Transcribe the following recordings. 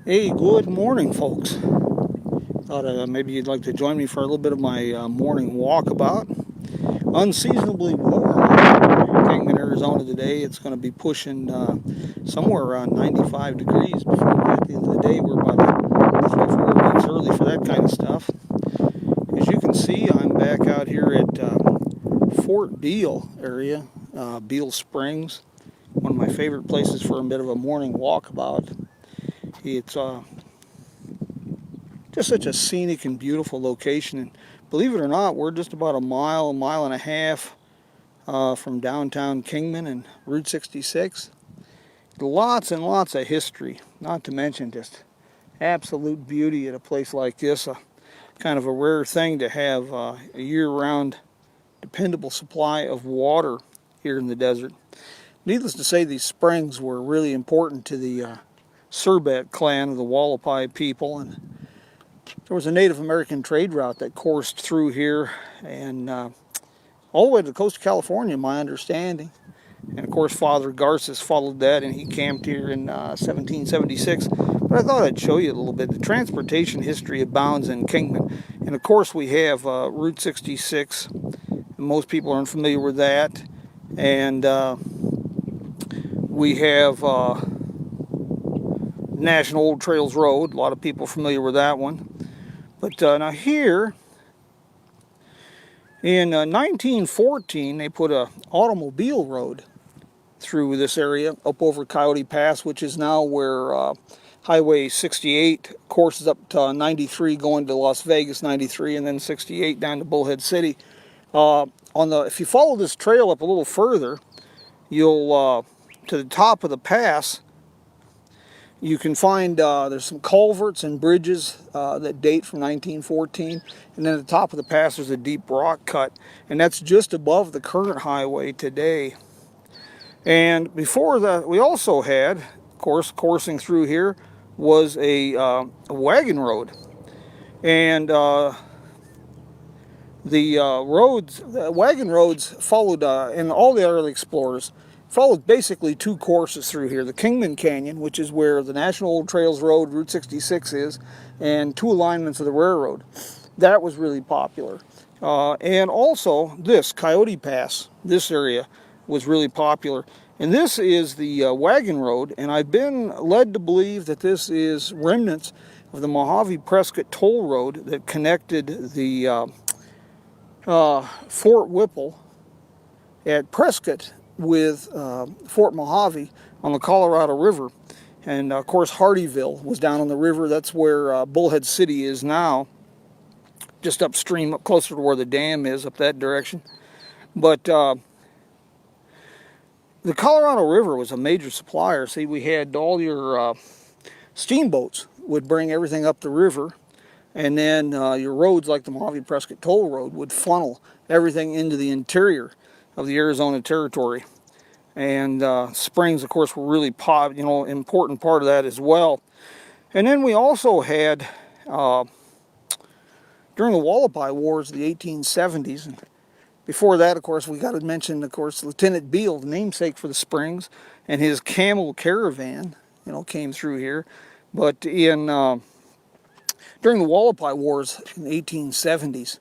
Hey, good morning, folks. Thought maybe you'd like to join me for a little bit of my morning walkabout. Unseasonably warm in Kingman, Arizona today. It's going to be pushing somewhere around 95 degrees before at the end of the day. We're about 3 or 4 weeks early for that kind of stuff. As you can see, I'm back out here at Fort Beale area, Beale Springs. One of my favorite places for a bit of a morning walkabout. It's just such a scenic and beautiful location. And believe it or not, we're just about a mile and a half from downtown Kingman and Route 66. Lots and lots of history, not to mention just absolute beauty at a place like this. Kind of a rare thing to have a year-round dependable supply of water here in the desert. Needless to say, these springs were really important to the Cerbat clan of the Hualapai people, and there was a Native American trade route that coursed through here and all the way to the coast of California, my understanding. And of course, Father Garces followed that, and he camped here in 1776. But I thought I'd show you a little bit. The transportation history abounds in Kingman. And of course, we have Route 66. Most people aren't familiar with that. And we have National Old Trails Road. A lot of people are familiar with that one. But now here, in 1914, they put an automobile road through this area, up over Coyote Pass, which is now where Highway 68 courses up to 93, going to Las Vegas 93, and then 68 down to Bullhead City. If you follow this trail up a little further, you'll to the top of the pass. You can find there's some culverts and bridges that date from 1914, and then at the top of the pass there's a deep rock cut, and that's just above the current highway today. And before that, we also had, of course, coursing through here was a wagon road, and the wagon roads followed, and all the early explorers followed basically two courses through here. The Kingman Canyon, which is where the National Old Trails Road, Route 66 is, and two alignments of the railroad. That was really popular. And also this, Coyote Pass, this area was really popular. And this is the Wagon Road, and I've been led to believe that this is remnants of the Mojave-Prescott Toll Road that connected the Fort Whipple at Prescott with Fort Mojave on the Colorado River. And of course, Hardyville was down on the river. That's where Bullhead City is now, just upstream, up closer to where the dam is, up that direction. But the Colorado River was a major supplier. See, we had all your steamboats would bring everything up the river, and then your roads like the Mojave-Prescott Toll Road would funnel everything into the interior of the Arizona Territory. And springs, of course, were really important part of that as well. And then we also had, during the Hualapai Wars of the 1870s, and before that, of course, we got to mention, of course, Lieutenant Beale, the namesake for the springs, and his camel caravan, came through here. But during the Hualapai Wars in the 1870s,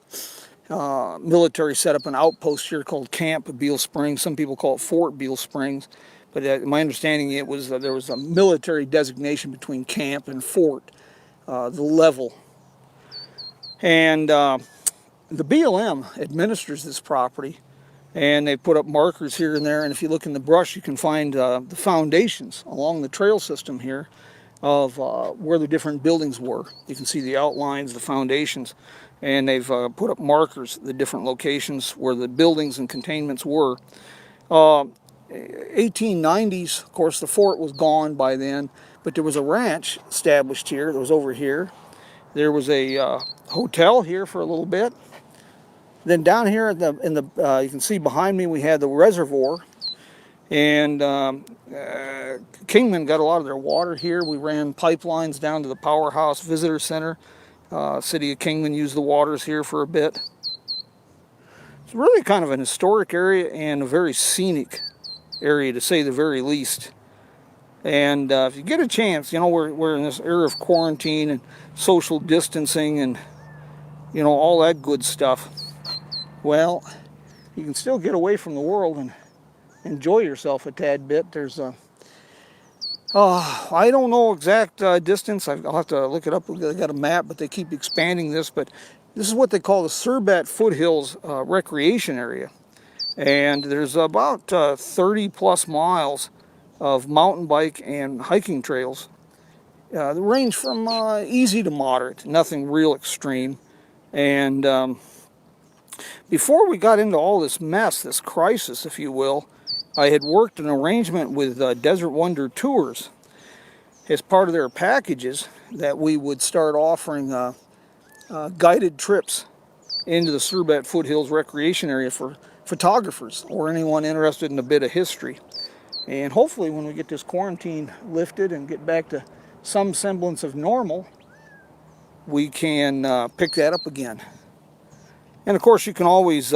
military set up an outpost here called Camp Beale Springs. Some people call it Fort Beale Springs, but my understanding it was that there was a military designation between camp and fort, the level. And the BLM administers this property, and they put up markers here and there, and if you look in the brush you can find the foundations along the trail system here of where the different buildings were. You can see the outlines, the foundations, and they've put up markers, the different locations where the buildings and containments were. 1890s, of course, the fort was gone by then, but there was a ranch established here that was over here. There was a hotel here for a little bit. Then down here you can see behind me we had the reservoir, and Kingman got a lot of their water here. We ran pipelines down to the Powerhouse Visitor Center. City of Kingman used the waters here for a bit. It's really kind of an historic area and a very scenic area, to say the very least. And if you get a chance, you know, we're in this era of quarantine and social distancing and, you know, all that good stuff. Well, you can still get away from the world and enjoy yourself a tad bit. There's a, I don't know exact distance. I'll have to look it up. They got a map, but they keep expanding this. But this is what they call the Cerbat Foothills Recreation Area. And there's about 30 plus miles of mountain bike and hiking trails. They range from easy to moderate, nothing real extreme. And before we got into all this mess, this crisis, if you will, I had worked an arrangement with Desert Wonder Tours as part of their packages that we would start offering guided trips into the Cerbat Foothills Recreation Area for photographers or anyone interested in a bit of history. And hopefully when we get this quarantine lifted and get back to some semblance of normal, we can pick that up again. And of course you can always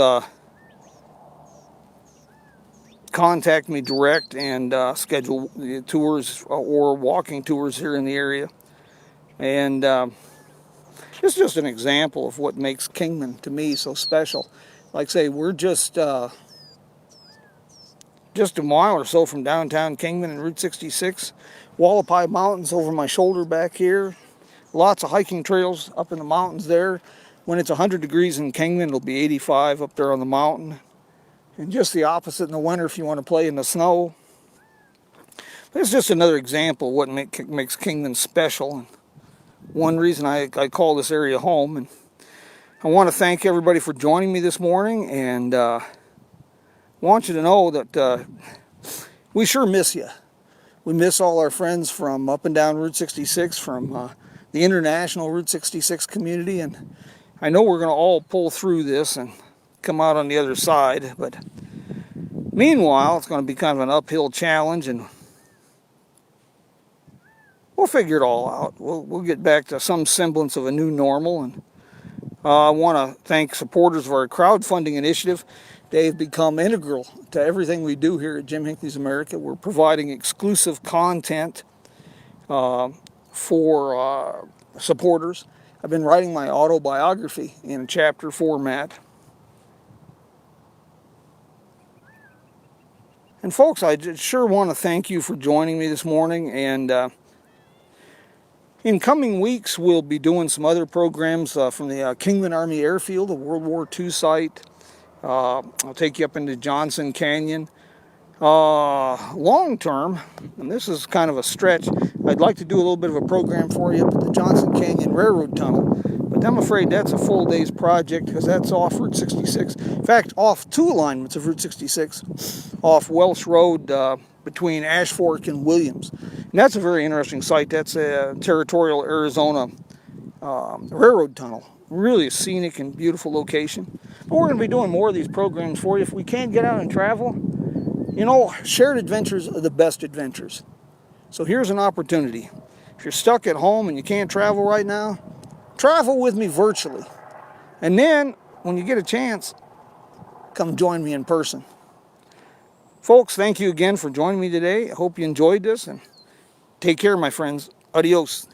contact me direct and schedule tours or walking tours here in the area. And it's just an example of what makes Kingman to me so special. Like I say, we're just a mile or so from downtown Kingman and Route 66. Hualapai Mountains over my shoulder back here. Lots of hiking trails up in the mountains there. When it's 100 degrees in Kingman, it'll be 85 up there on the mountain. And just the opposite in the winter if you want to play in the snow. But it's just another example of what makes Kingman special. And one reason I call this area home. And I want to thank everybody for joining me this morning. And want you to know that we sure miss you. We miss all our friends from up and down Route 66, from the international Route 66 community. And I know we're going to all pull through this and come out on the other side, but meanwhile it's going to be kind of an uphill challenge, and we'll figure it all out. We'll get back to some semblance of a new normal. And I want to thank supporters of our crowdfunding initiative. They've become integral to everything we do here at Jim Hinckley's America. We're providing exclusive content for supporters. I've been writing my autobiography in a chapter format. And folks, I sure want to thank you for joining me this morning. And in coming weeks, we'll be doing some other programs from the Kingman Army Airfield, a World War II site. I'll take you up into Johnson Canyon. Long term, and this is kind of a stretch, I'd like to do a little bit of a program for you up at the Johnson Canyon Railroad Tunnel. But I'm afraid that's a full day's project because that's off Route 66. In fact, off two alignments of Route 66, off Welsh Road between Ash Fork and Williams. And that's a very interesting site. That's a territorial Arizona railroad tunnel. Really a scenic and beautiful location. But we're going to be doing more of these programs for you. If we can't get out and travel, you know, shared adventures are the best adventures. So here's an opportunity. If you're stuck at home and you can't travel right now, travel with me virtually. And then, when you get a chance, come join me in person. Folks, thank you again for joining me today. I hope you enjoyed this, and take care, my friends. Adios.